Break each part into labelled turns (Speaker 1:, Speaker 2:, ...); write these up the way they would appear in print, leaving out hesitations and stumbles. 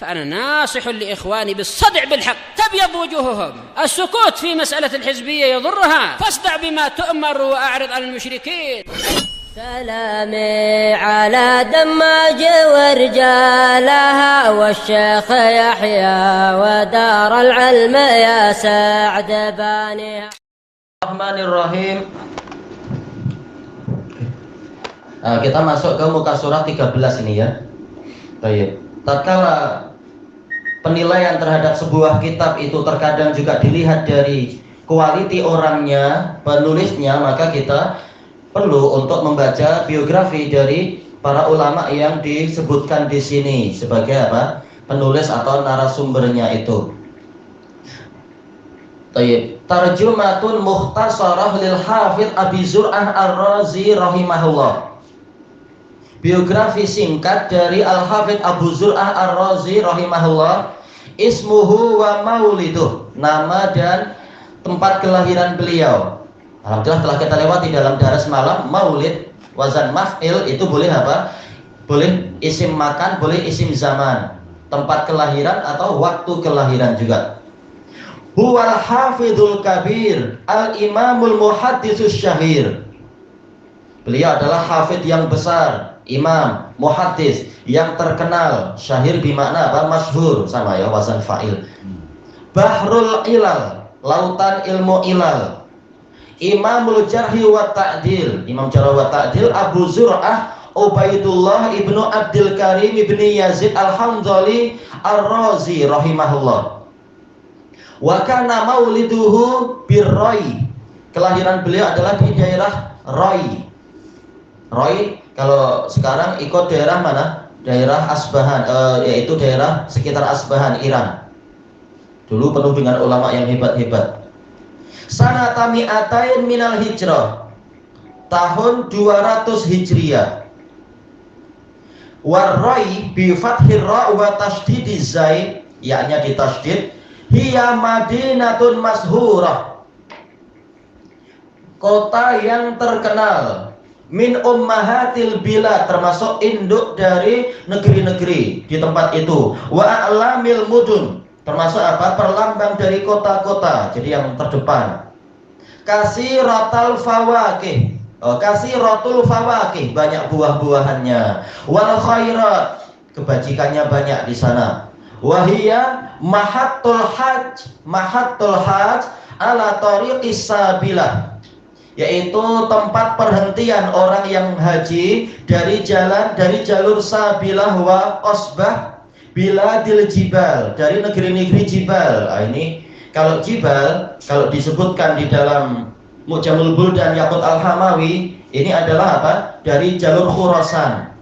Speaker 1: فأنا ناصح لإخواني بالصدع بالحق تبيض وجوههم. السكوت في مسألة الحزبية يضرها، فاصدع بما تؤمر وأعرض عن المشركين.
Speaker 2: سلامي على دماج ورجالها والشيخ يحيى ودار العلم يا سعد بانيها.
Speaker 3: Bismillahirrahmanirrahim. Kita masuk ke muka surat 13 ini ya. Baik. Tatkala penilaian terhadap sebuah kitab itu terkadang juga dilihat dari kualiti orangnya, penulisnya, maka kita perlu untuk membaca biografi dari para ulama yang disebutkan di sini sebagai apa? Penulis atau narasumbernya itu. Baik. Tarjumatun mukhtasarah lil Hafidz Abi Zur'ah Ar-Razi rahimahullah. Biografi singkat dari Al-Hafidz Abu Zur'ah Ar-Razi rahimahullah. Ismuhu wa mauliduh, nama dan tempat kelahiran beliau. Alhamdulillah telah kita lewati dalam daras malam. Maulid wazan maf'il itu boleh apa? Boleh isim makan, boleh isim zaman. Tempat kelahiran atau waktu kelahiran juga. Huwal hafidhul kabir al-imamul muhadditsus syahir. Beliau adalah hafidh yang besar, imam, muhaddis yang terkenal. Syahir bermakna apa? Masyhur, sama ya wazan fa'il. Bahrul ilal, lautan ilmu ilal. Imamul jarhi wa ta'dil, imam jarh wa ta'dil Abu Zur'ah Ubaidullah ibnu Abdul Karim ibni Yazid Al-Hamdali Ar-Razi rahimahullah. Wa kana mauliduhu birroi. Kelahiran beliau adalah di daerah Roi. Roi kalau sekarang ikut daerah mana? Daerah Asbahan, yaitu daerah sekitar Asbahan, Iran. Dulu penuh dengan ulama yang hebat-hebat. Sanata mi'atain minal hijrah, tahun 200 Hijriah. Warroi bi fathir ra wa tasdidiz zai, yakni di tasdid. Hiya madinatun mashhurah, kota yang terkenal. Min ummahatil bilad, termasuk induk dari negeri-negeri di tempat itu. Wa a'lamil mudun, termasuk apa? Perlambang dari kota-kota, jadi yang terdepan. Kasiratul fawakih, kasiratul fawakih, banyak buah-buahannya. Wal khairat, kebajikannya banyak di sana. Wahia mahattul hajj ala tariqis sabilah, yaitu tempat perhentian orang yang haji dari jalur sabilah wa qasbah biladil jibal, dari negeri-negeri jibal. Ini kalau jibal, kalau disebutkan di dalam Mu'jamul Buldan Yaqut Al-Hamawi, ini adalah apa? Dari jalur Khurasan.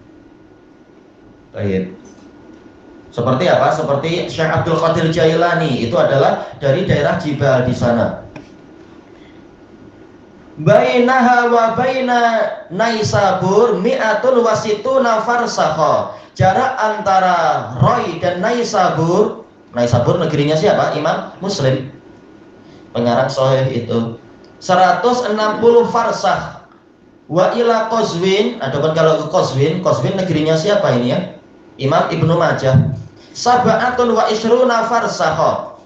Speaker 3: Baik. Seperti apa? Seperti Syekh Abdul Qadir Jailani, itu adalah dari daerah Jibal di sana. Bainaha wa baina Naisabur mi'atun wasituna farsakha. Jarak antara Roi dan Naisabur, Naisabur negerinya siapa? Imam Muslim, pengarang Sahih itu. 160 farsakh. Wa ila Qazwin, adapun kalau ke Qazwin negerinya siapa ini ya? Imam Ibnu Majah. Sab'atun wa isruna farsakha.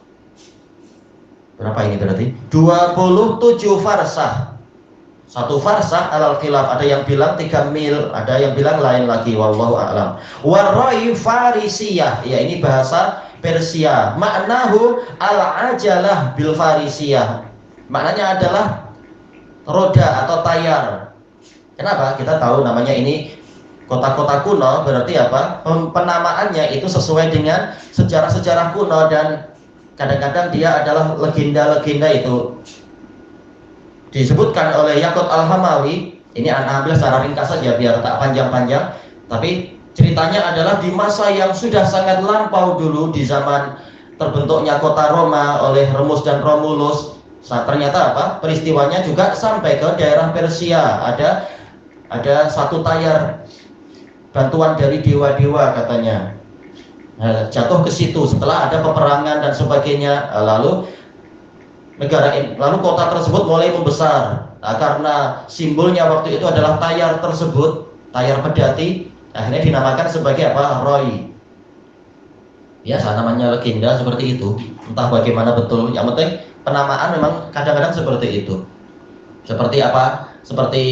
Speaker 3: Berapa ini berarti? 27 farsakh. Satu farsakh alal khilaf, ada yang bilang 3 mil, ada yang bilang lain lagi, wallahu a'lam. Waroi farisiyah, ya ini bahasa Persia. Maknahu al-ajalah bil farisiyah. Maknanya adalah roda atau tayar. Kenapa? Kita tahu namanya ini kota-kota kuno, berarti apa? Penamaannya itu sesuai dengan sejarah-sejarah kuno, dan kadang-kadang dia adalah legenda-legenda itu. Disebutkan oleh Yaqut Al-Hamawi, ini ambil secara ringkas saja biar tak panjang-panjang, tapi ceritanya adalah di masa yang sudah sangat lampau dulu, di zaman terbentuknya kota Roma oleh Remus dan Romulus. Ternyata apa? Peristiwanya juga sampai ke daerah Persia. Ada satu tayar bantuan dari dewa-dewa katanya, jatuh ke situ setelah ada peperangan dan sebagainya. Lalu kota tersebut mulai membesar. Karena simbolnya waktu itu adalah tayar tersebut, tayar pedati, akhirnya dinamakan sebagai apa? Roi. Biasa namanya legenda seperti itu. Entah bagaimana betul. Yang penting penamaan memang kadang-kadang seperti itu. Seperti apa? Seperti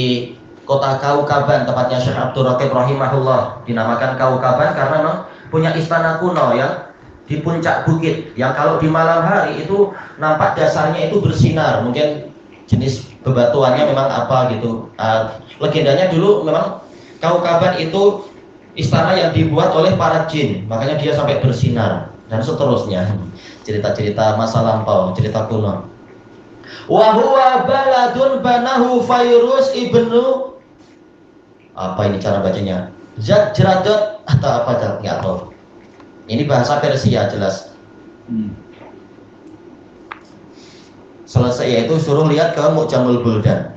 Speaker 3: kota Kaukaban, tempatnya Syekh Abdul Raqib rahimahullah, dinamakan Kaukaban karena memang punya istana kuno yang di puncak bukit, yang kalau di malam hari itu nampak dasarnya itu bersinar. Mungkin jenis bebatuannya memang apa gitu. Legendanya dulu memang Kaukaban itu istana yang dibuat oleh para jin, makanya dia sampai bersinar dan seterusnya. Cerita-cerita masa lampau, cerita kuno. Wa huwa baladun banahu Fairuz ibnu, apa ini cara bacanya? Zajradat atau apa enggak tahu. Ini bahasa Persia jelas. Selesai yaitu suruh lihat ke Mu'jamul Buldan.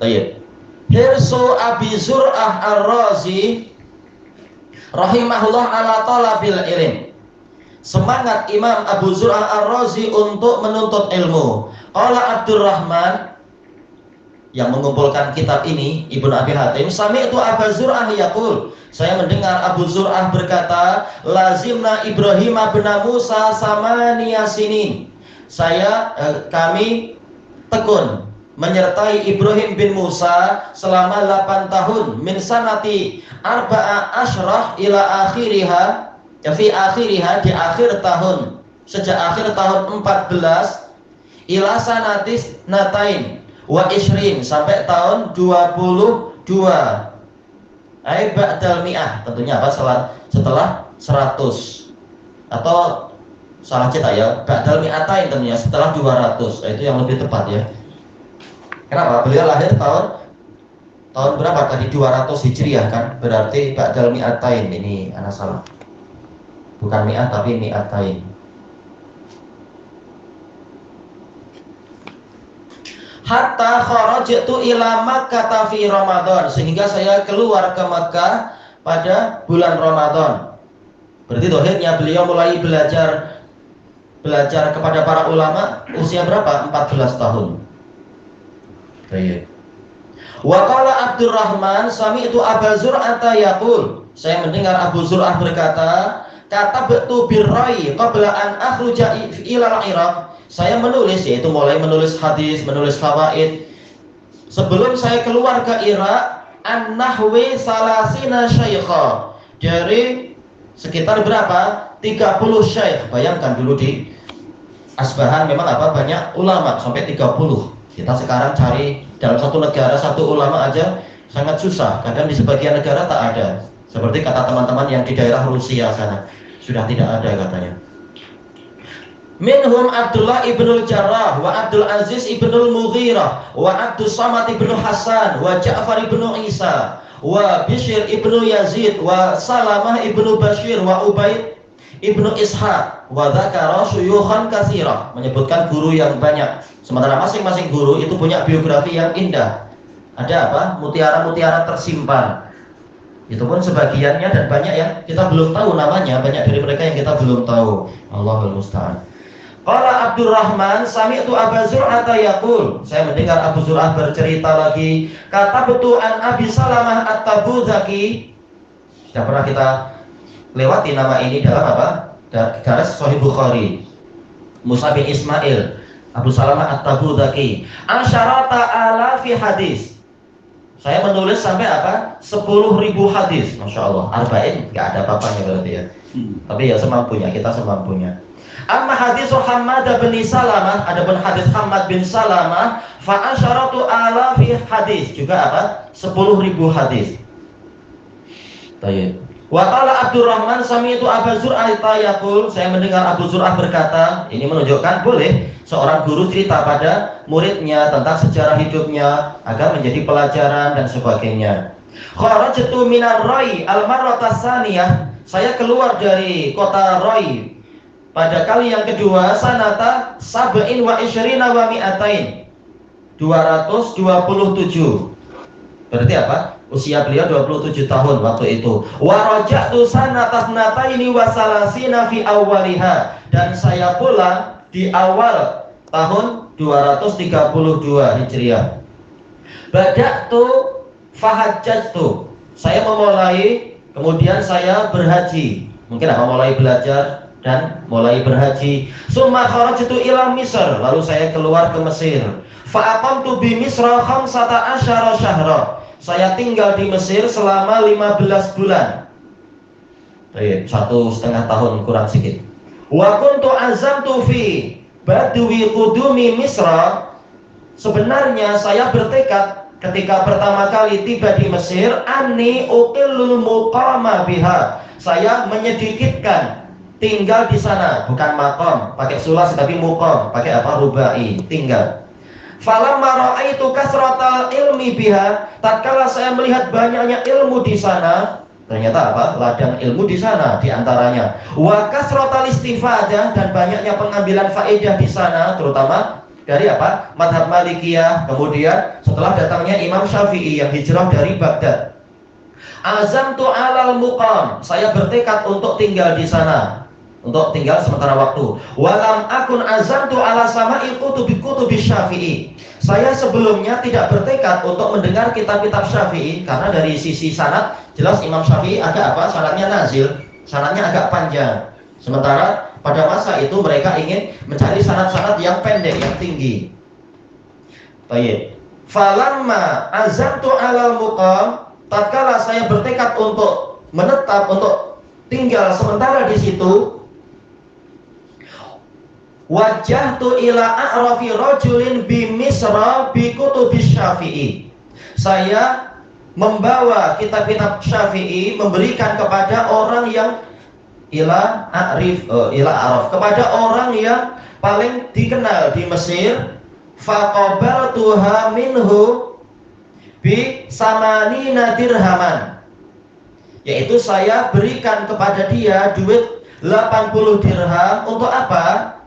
Speaker 3: Baik. Hirsu Abi Zur'ah Ar-Razi rahimahullah ala talabil ilm. Semangat Imam Abu Zur'ah Ar-Razi untuk menuntut ilmu. Qala Abdurrahman yang mengumpulkan kitab ini, Ibnu Abi Hatim, sami'tu Abu Zur'ah yaqul, saya mendengar Abu Zur'ah berkata, lazimna Ibrahim bin Musa samaniya sinin. Kami tekun menyertai Ibrahim bin Musa selama 8 tahun, min sanati arba'a asyrah ila akhiriha, ya fi akhiriha, di akhir tahun, sejak akhir tahun 14 ila sanatis natain wa isrin, sampai tahun 22, ai ba'dal mi'ah, tentunya apa, setelah 100, atau salah cetak ya, ba'dal mi'atain tentunya setelah 200, itu yang lebih tepat ya. Kenapa? Beliau lahir tahun berapa tadi? 200 Hijriah kan? Berarti ba'dal mi'atain, ini anak salah. Bukan mi'ah tapi mi'atain. Hatta kharajtu ila Makkah fi Ramadan, sehingga saya keluar ke Makkah pada bulan Ramadan. Berarti dohirnya beliau mulai belajar kepada para ulama usia berapa? 14 tahun. Baik. Wa qala Abdurrahman sami'tu Abu Zur'ah yaqul, saya mendengar Abu Zur'ah berkata, katabtu birrai qabla an akhruja ila al-Iraq, saya menulis, yaitu mulai menulis hadis, menulis fawaid sebelum saya keluar ke Irak, an-nahwi salasina syaikha, dari sekitar berapa? 30 syaikh. Bayangkan dulu di Asbahan memang apa, banyak ulama sampai 30. Kita sekarang cari dalam satu negara satu ulama aja sangat susah. Kadang di sebagian negara tak ada. Seperti kata teman-teman yang di daerah Rusia sana, sudah tidak ada katanya. Minhum Abdullah ibnul Jarrah wa Abdul Aziz ibnul Mughirah wa Abdul Samad ibnu Hasan wa Ja'far ibnu Isa wa Bishr ibnu Yazid wa Salamah ibnu Bashir wa Ubaid ibnu Ishaq wa dzakara syuyukhan katsira, menyebutkan guru yang banyak. Sementara masing-masing guru itu punya biografi yang indah. Ada apa? Mutiara-mutiara tersimpan. Itu pun sebagiannya, dan banyak yang kita belum tahu namanya, banyak dari mereka yang kita belum tahu. Allahul musta'an. Qala Abdurrahman sami'tu Abu Zur'ah yaqul, saya mendengar Abu Zur'ah bercerita lagi, kata betul an Abi Salamah at-Tabuzaki. Sudah pernah kita lewati nama ini dalam apa? Garis Sahih Bukhari. Musa bin Ismail, Abu Salamah at-Tabuzaki, asyarata alafi hadis. Saya menulis sampai apa? 10.000 hadis. Masya Allah. Arba'in nggak ada apa-apanya berarti ya. Tapi ya semampunya, kita semampunya. Amma hadis Muhammad bin Salamah, adapun hadis Muhammad bin Salamah, fa asyaratu alafi hadis, juga apa? 10.000 hadis. Baik. Wa qala Abdurrahman sami'tu Abu Zur'ah yaqul, saya mendengar Abu Zur'ah berkata, ini menunjukkan boleh seorang guru cerita pada muridnya tentang sejarah hidupnya agar menjadi pelajaran dan sebagainya. Kharajtu minar Rai al-marrata tsaniyah, saya keluar dari kota Rai pada kali yang kedua, sanata sab'in wa isyrina wa mi'atain, 227. Berarti apa? Usia beliau 27 tahun waktu itu. Wa raja'tu sanata nataini wa salasina fi awwaliha, dan saya pulang di awal tahun 232 Hijriah. Bada'tu fahajjatu, saya memulai, kemudian saya berhaji. Mungkin apa mulai belajar dan mulai berhaji. Summa kharajtu ila Misr, lalu saya keluar ke Mesir. Fa aqamtu bi Misra 15 syahra. Saya tinggal di Mesir selama 15 bulan. Baik, 1,5 tahun kurang sedikit. Wa kuntu azamtu fi badwi qudumi Misra. Sebenarnya saya bertekad ketika pertama kali tiba di Mesir, anni uqillul muqama biha. Saya menyedikitkan tinggal di sana, bukan maqam, pakai sulas tapi muqam, pakai apa? Rubai, tinggal. Falamma ra'aitu kasratal ilmi biha, tatkala saya melihat banyaknya ilmu di sana, ternyata apa? Ladang ilmu di sana di antaranya. Wa kasratal istifadah, dan banyaknya pengambilan faedah di sana, terutama dari apa? Madhab Malikiyah. Kemudian setelah datangnya Imam Syafi'i yang hijrah dari Baghdad. Azamtu alal muqam, saya bertekad untuk tinggal di sana, untuk tinggal sementara waktu. Walam akun azamtu ala sama'il kutubi Syafi'i. Saya sebelumnya tidak bertekad untuk mendengar kitab-kitab Syafi'i, karena dari sisi sanad jelas Imam Syafi'i agak apa? Sanadnya nazil, sanadnya agak panjang. Sementara pada masa itu mereka ingin mencari sanad-sanad yang pendek, yang tinggi. Baik. Falamma azamtu alal muqam, tatkala saya bertekad untuk menetap, untuk tinggal sementara di situ, wajjahtu ila a'rafi rajulin bi Misra bi kutubi Syafi'i. Saya membawa kitab-kitab Syafi'i, memberikan kepada orang yang ila a'raf, kepada orang yang paling dikenal di Mesir. Faqabaltuha minhu bi samanina dirhaman, yaitu saya berikan kepada dia duit 80 dirham. Untuk apa?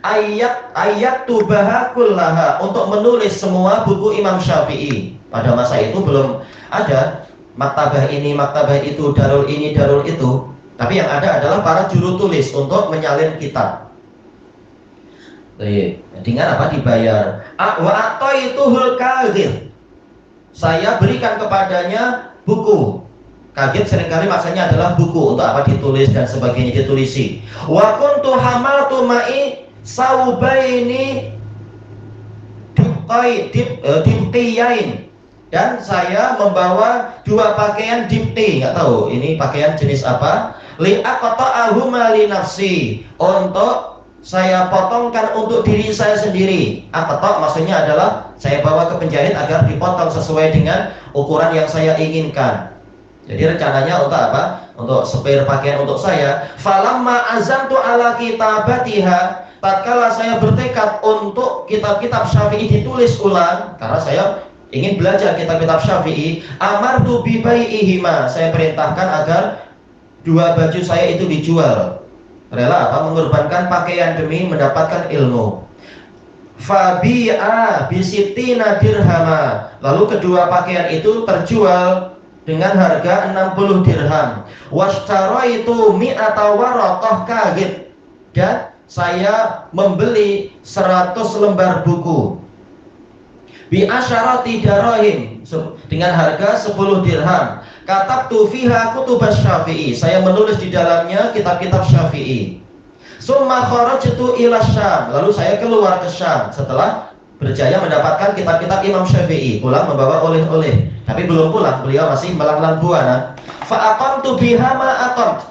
Speaker 3: Ayat tubaha kullaha, untuk menulis semua buku Imam Syafi'i. Pada masa itu belum ada maktabah ini, maktabah itu, darul ini, darul itu, tapi yang ada adalah para juru tulis untuk menyalin kitab. Dengan apa? Dibayar. Wa a'taituhul kadhib, saya berikan kepadanya buku. Kadhib seringkali maksudnya adalah buku, untuk apa? Ditulis dan sebagainya, ditulisi. Wa kuntu hamaltu ma'i saubaini dibqiyain, dan saya membawa 2 pakaian dibqi, nggak tahu ini pakaian jenis apa. Li aqta'ahuma li nafsi, untuk saya potongkan untuk diri saya sendiri. Aqta' maksudnya adalah saya bawa ke penjahit agar dipotong sesuai dengan ukuran yang saya inginkan. Jadi rencananya untuk apa? Untuk spare pakaian untuk saya. Falamma azamtu ala kitabatiha, tatkala saya bertekad untuk kitab-kitab Syafi'i ditulis ulang, karena saya ingin belajar kitab-kitab Syafi'i, amartu bi bai'ihima, saya perintahkan agar 2 baju saya itu dijual. Rela apa? Mengorbankan pakaian demi mendapatkan ilmu. Fabi'a bisittina dirhama, lalu kedua pakaian itu terjual dengan harga 60 dirham. Washtaraitu mi'ata waraqah kadhib, dan saya membeli 100 lembar buku. Bi asyarati darahim, dengan harga 10 dirham. Katabtu fiha kutubas Syafi'i, saya menulis di dalamnya kitab-kitab Syafi'i. Summa kharajtu ila Syam, lalu saya keluar ke Syam setelah berjaya mendapatkan kitab-kitab Imam Syafi'i, pulang membawa oleh-oleh. Tapi belum pulang, beliau masih melanglang buana. Fa aqamtu biha ma aqamt,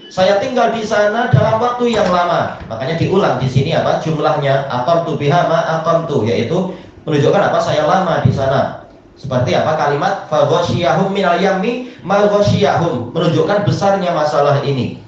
Speaker 3: saya tinggal di sana dalam waktu yang lama. Makanya diulang di sini apa? Jumlahnya aqamtu biha ma aqamtu, yaitu menunjukkan apa? Saya lama di sana. Seperti apa kalimat fa ghasyiyahum minal yammi ma ghasyiyahum, menunjukkan besarnya masalah ini.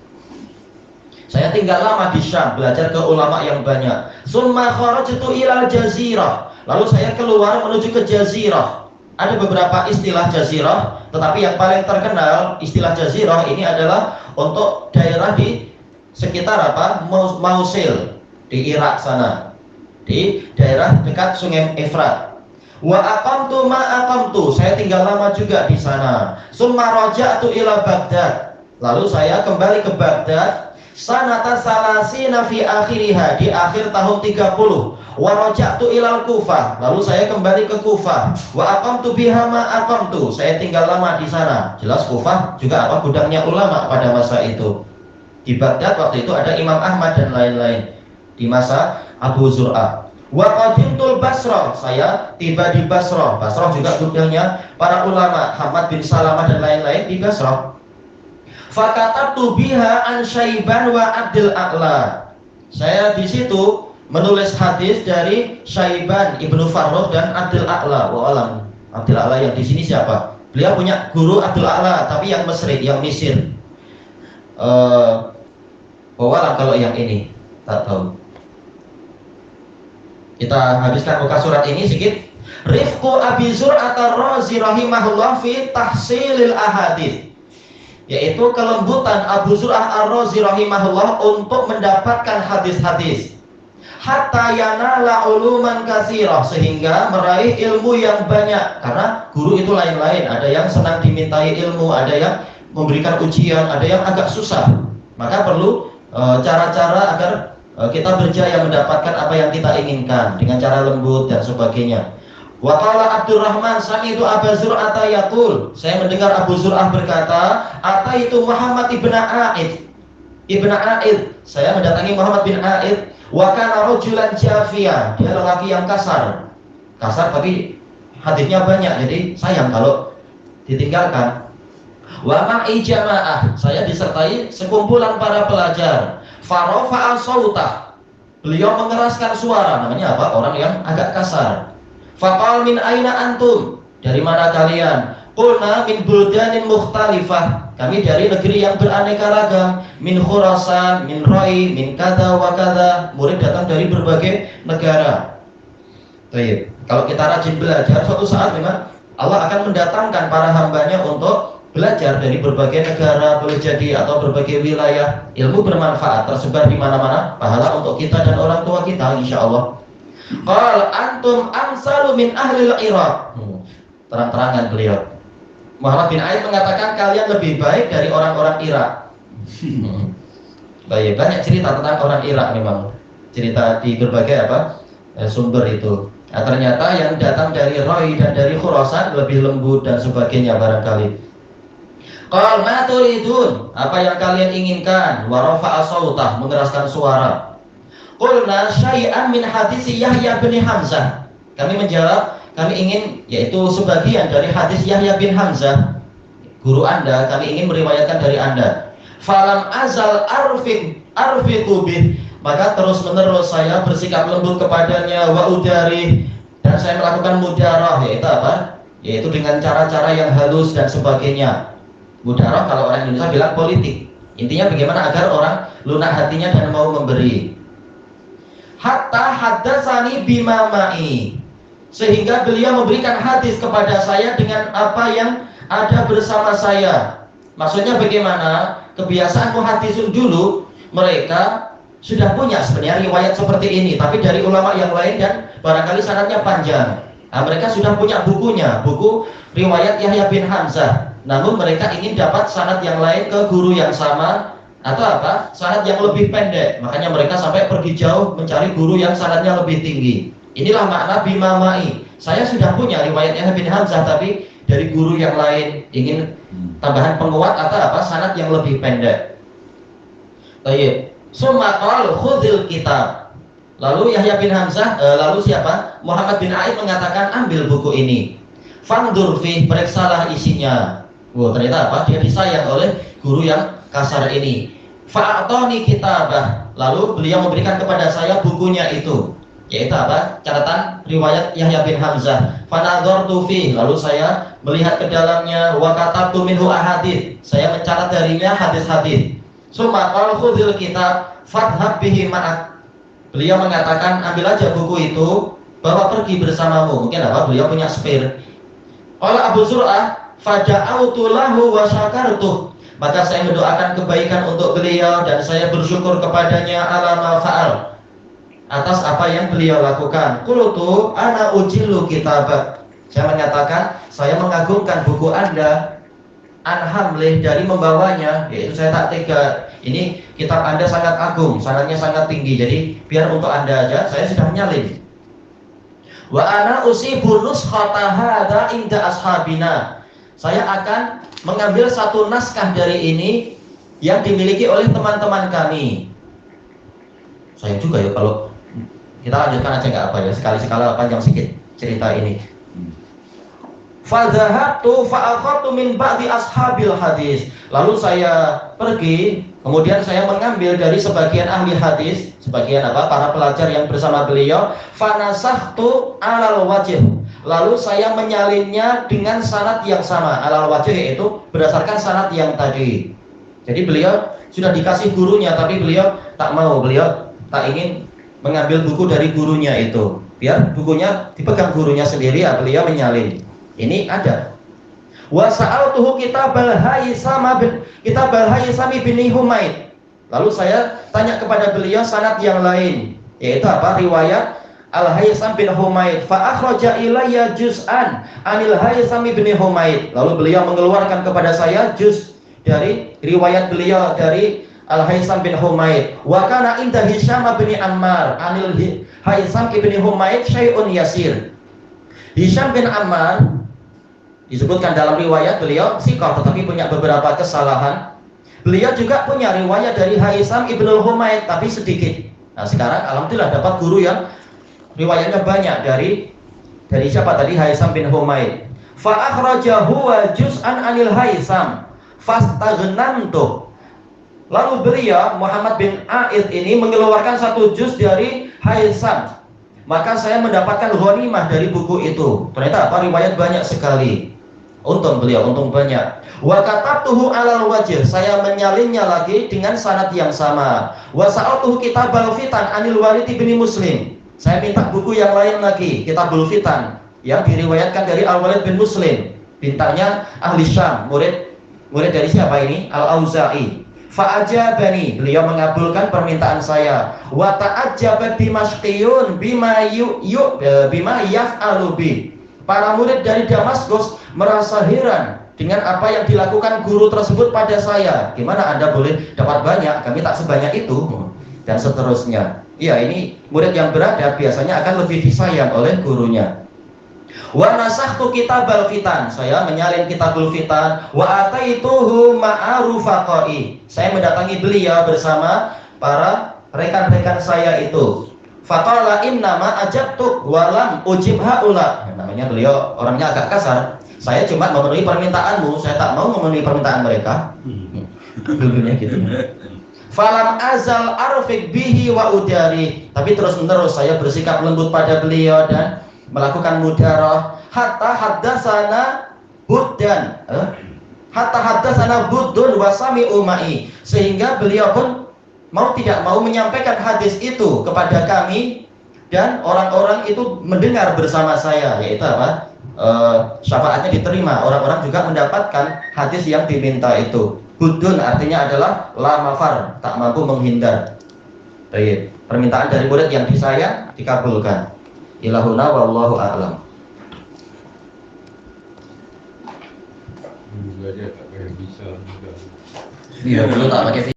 Speaker 3: Saya tinggal lama di Syam, belajar ke ulama yang banyak. Summa kharajtu ilal jazirah, lalu saya keluar menuju ke jazirah. Ada beberapa istilah jazirah, tetapi yang paling terkenal istilah jazirah ini adalah untuk daerah di sekitar apa? Mosul di Irak sana, di daerah dekat Sungai Efrat. Wa aqamtu ma aqamtu, saya tinggal lama juga di sana. Summa raja'tu ila Baghdad, lalu saya kembali ke Baghdad. Sanata salasina fi akhiriha, di akhir tahun 30. Wa raja'tu ila Kufah, lalu saya kembali ke Kufah. Wa aqamtu biha ma aqamtu, saya tinggal lama di sana. Jelas Kufah juga apa? Gudangnya ulama pada masa itu. Di Baghdad waktu itu ada Imam Ahmad dan lain-lain di masa Abu Zur'ah. Wa qadimtul Basrah, saya tiba di Basrah. Basrah juga kudanya para ulama, Hamad bin Salamah dan lain-lain di Basrah. Fakatabtu biha an Syaiban wa Abdul A'la. Saya di situ menulis hadis dari Syaiban Ibnu Farrukh dan Abdul A'la. Wallahu Abdul A'la yang di sini siapa? Beliau punya guru Abdul A'la tapi yang Mesri, yang Mesir. Wallahu kalau yang ini tak tahu. Kita habiskan muka surat ini sedikit. Rifqu Abi Zur'ah ar-Razi rahimahullah fi tahsilil ahadits. Yaitu kelembutan Abu Zur'ah ar-Razi rahimahullah untuk mendapatkan hadis-hadis. Hatta yanala uluman katsirah, sehingga meraih ilmu yang banyak. Karena guru itu lain-lain, ada yang senang dimintai ilmu, ada yang memberikan ujian, ada yang agak susah. Maka perlu cara-cara agar kita berjaya mendapatkan apa yang kita inginkan dengan cara lembut dan sebagainya. Wa qala Abdurrahman sami'tu Abu Zur'ah yaqul, saya mendengar Abu Zur'ah berkata, ataitu Muhammad ibn A'id. Saya mendatangi Muhammad bin A'id, wa kana rajulan jafia, dia lelaki yang kasar tapi hadisnya banyak, jadi sayang kalau ditinggalkan. Wa ma'i jamaah, saya disertai sekumpulan para pelajar. Farafa'a sautah, beliau mengeraskan suara, namanya apa? Orang yang agak kasar. Faqal min aina antum, dari mana kalian? Qulna min buldanin mukhtalifah, kami dari negeri yang beraneka ragam. Min Khurasan, min Rai, min kada wa kada, murid datang dari berbagai negara. Baik, kalau kita rajin belajar, suatu saat memang Allah akan mendatangkan para hambanya untuk belajar dari berbagai negara, boleh jadi, atau berbagai wilayah. Ilmu bermanfaat, tersebar di mana-mana, pahala untuk kita dan orang tua kita, insya Allah. Qal antum amsalu min ahlil Iraq. Terang-terangan beliau. Muhammad bin A'id mengatakan kalian lebih baik dari orang-orang Irak. Banyak cerita tentang orang Irak memang. Cerita di berbagai sumber itu. Nah, ternyata yang datang dari Rai dan dari Khurasan lebih lembut dan sebagainya barangkali. Qal ma turidun, apa yang kalian inginkan? Wa rafa'a sautah, mengeraskan suara. Qulna syai'an min hadis Yahya bin Hamzah. Kami menjawab, kami ingin, yaitu sebagian dari hadis Yahya bin Hamzah, guru Anda, kami ingin meriwayatkan dari Anda. Falam azal arfiqu bih, maka terus menerus saya bersikap lembut kepadanya, wa udari, dan saya melakukan mudarah, yaitu apa? Yaitu dengan cara-cara yang halus dan sebagainya. Mudarah kalau orang Indonesia bilang politik. Intinya bagaimana agar orang lunak hatinya dan mau memberi. Hatta haddatsani bima ma'i, sehingga beliau memberikan hadis kepada saya dengan apa yang ada bersama saya. Maksudnya bagaimana? Kebiasaan muhaddisun dulu, mereka sudah punya sebenarnya riwayat seperti ini, tapi dari ulama yang lain dan barangkali sanadnya panjang. Nah, mereka sudah punya bukunya, buku riwayat Yahya bin Hamzah. Namun mereka ingin dapat sanad yang lain ke guru yang sama, atau apa? Sanad yang lebih pendek. Makanya mereka sampai pergi jauh mencari guru yang sanadnya lebih tinggi. Inilah makna bimamai. Saya sudah punya riwayat Yahya bin Hamzah, tapi dari guru yang lain ingin tambahan penguat atau apa? Sanad yang lebih pendek. Baik. Summa qala khudhil kitab. Lalu Yahya bin Hamzah, lalu siapa? Muhammad bin A'id mengatakan, ambil buku ini. Fandur fi, periksalah isinya. Wah, ternyata apa? Dia disayang oleh guru yang kasar ini. Fa'atoni kitabah, lalu beliau memberikan kepada saya bukunya itu, yaitu apa? Catatan riwayat Yahya bin Hamzah. Fanadhartu fi, lalu saya melihat ke dalamnya. Wa katabtu minhu ahadits, saya mencatat darinya hadis-hadis. Summa qala khudhil kitab fadhhab bihi ma'ak. Beliau mengatakan, ambil aja buku itu, bawa pergi bersamamu. Mungkin apa? Beliau punya spare. Qala Abu Zur'ah, fada'autu lahu wa syakartuh, maka saya mendoakan kebaikan untuk beliau dan saya bersyukur kepadanya ala ma fa'al, atas apa yang beliau lakukan. Qultu ana ujillu kitabak, saya menyatakan saya mengagungkan buku Anda, anhamlih, dari membawanya, yaitu saya tak tega, ini kitab Anda sangat agung, sanadnya sangat tinggi, jadi biar untuk Anda aja, saya sudah menyalin. Wa ana usibu nuskhata hadza inda ashabina, saya akan mengambil satu naskah dari ini yang dimiliki oleh teman-teman kami. Saya juga ya kalau kita lanjutkan aja nggak apa ya, sekali-sekala panjang sedikit cerita ini. Fadhahabtu fa'akhadtu min ba'di ashabil hadis. Lalu saya pergi, kemudian saya mengambil dari sebagian ahli hadis, sebagian para pelajar yang bersama beliau, fanasahtu alal wajh. Lalu saya menyalinnya dengan sanad yang sama, alal wajh yaitu berdasarkan sanad yang tadi. Jadi beliau sudah dikasih gurunya, tapi beliau tak mau, beliau tak ingin mengambil buku dari gurunya itu. Biar bukunya dipegang gurunya sendiri, ya beliau menyalin. Ini ada. Wa sa'altuhu kitabal Haisam bin Humaid. Lalu saya tanya kepada beliau sanad yang lain, yaitu riwayat Al-Haisam bin Humaid. Fa akhraja ilayya juz'an anil Haisam bin Humaid. Lalu beliau mengeluarkan kepada saya juz dari riwayat beliau dari Al-Haisam bin Humaid. Wa kana inda Hisham bin Ammar anil Haisam bin Humaid syai'un yasir. Hisham bin Ammar disebutkan dalam riwayat beliau siqah tetapi punya beberapa kesalahan. Beliau juga punya riwayat dari Haisam ibnul Humaid tapi sedikit. Nah sekarang alhamdulillah dapat guru yang riwayatnya banyak dari siapa tadi? Haisam bin Humaid. Fa akhrajahu wa juz'an anil Haisam fastaghnamtu. Lalu beliau Muhammad bin A'id ini mengeluarkan satu juz dari Haisam. Maka saya mendapatkan ghanimah dari buku itu. Ternyata riwayat banyak sekali. Untung beliau, untung banyak. Wa katabtuhu alal wajh. Saya menyalinnya lagi dengan sanad yang sama. Wa sa'altuhu kitabal fitan anil Walid bin Muslim. Saya minta buku yang lain lagi, Kitabul Fitan yang diriwayatkan dari Al-Walid bin Muslim. Bintangnya ahli Syam, murid dari siapa ini? Al-Auza'i. Fa'ajabani, beliau mengabulkan permintaan saya. Wa ta'ajjaba dimashqiyun bima yaf'alu bi. Para murid dari Damaskus merasa heran dengan apa yang dilakukan guru tersebut pada saya. Gimana Anda boleh dapat banyak, kami tak sebanyak itu, dan seterusnya. Iya, ini murid yang beradab biasanya akan lebih disayang oleh gurunya. Wa nasakhtu kitabal fitan, saya menyalin kitabul fitan. Wa ataituhu ma'arufaqai, saya mendatangi beliau bersama para rekan-rekan saya itu. Faqala innama ajabtuk wa lam ujib haula. Namanya beliau orangnya agak kasar. Saya cuma memenuhi permintaanmu, saya tak mau memenuhi permintaan mereka. Dulunya gitu. Falam azal arfik bihi wa udari. Tapi terus-menerus saya bersikap lembut pada beliau dan melakukan mudarah hatta haddatsana buddan. Hatta haddatsana buddun wa sami'u ma'i. Sehingga beliau pun mau tidak mau menyampaikan hadis itu kepada kami dan orang-orang itu mendengar bersama saya, yaitu syafaatnya diterima, orang-orang juga mendapatkan hadis yang diminta itu. Budun artinya adalah la mafar, tak mampu menghindar. Baik, permintaan dari murid yang disayang dikabulkan. Ilahuna wallahu a'lam. Iya, belum tak pakai